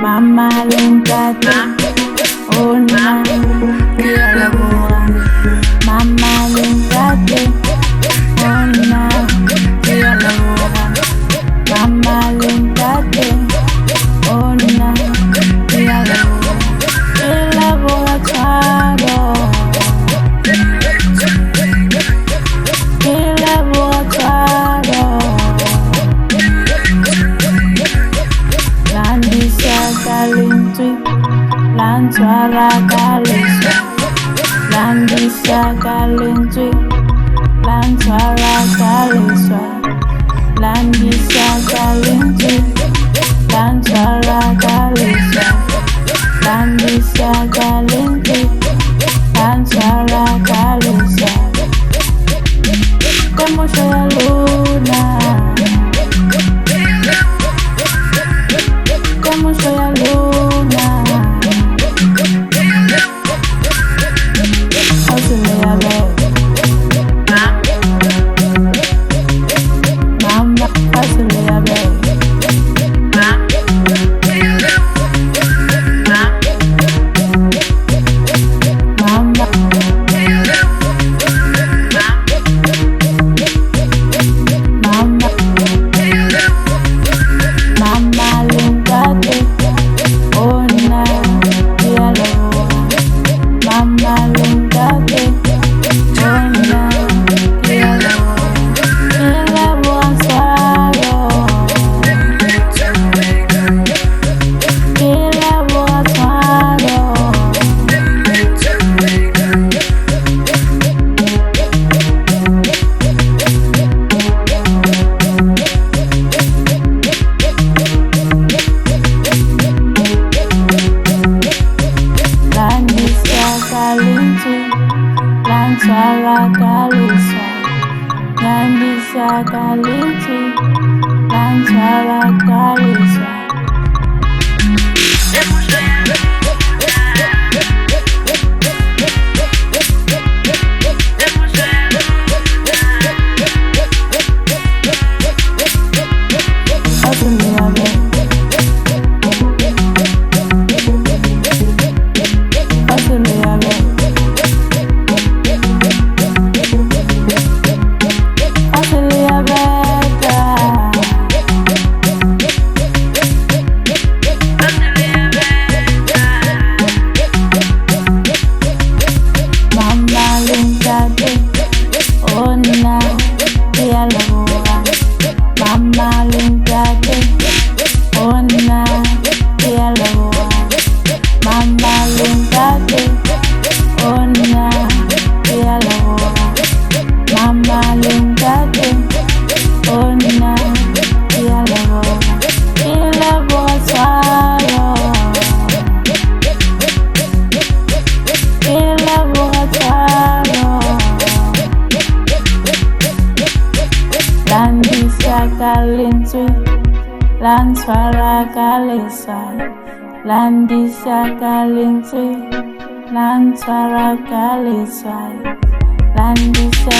Mama lentate, ona dia labora. Mama lentate, ona dia labora. Mama lentate, ona dia labora. Il laboratorio, il laboratorio. Landisha kalintui, lantwara kalisha. Landisha kalintui, lantwara kalisha. Landisha kalintui, lantwara kalisha. Landisha kalintui, lantwara kalisha. Como soy la luna, como soy la luna. Hazle a ver, mama, hazle a ver. Mama, mama, mama lentate, ona dia labora. Mama lentate, ona dia labora. Il laboratorio, il laboratorio. Landisha kalintui, lantwara kalisha. Landisha kalintui, lantwara kalisha. Hazle a ver, hazle a ver, hazle a ver. Mama lentate, ona dia labora. Mama lentate, ona dia labora. Mama lentate, ona dia labora. Mama lentate, ona dia labora. Il laboratorio, il laboratorio. Landisha kalintui, lantwara kalisha. Landisha kalintui, lantwara kalisha. Landisha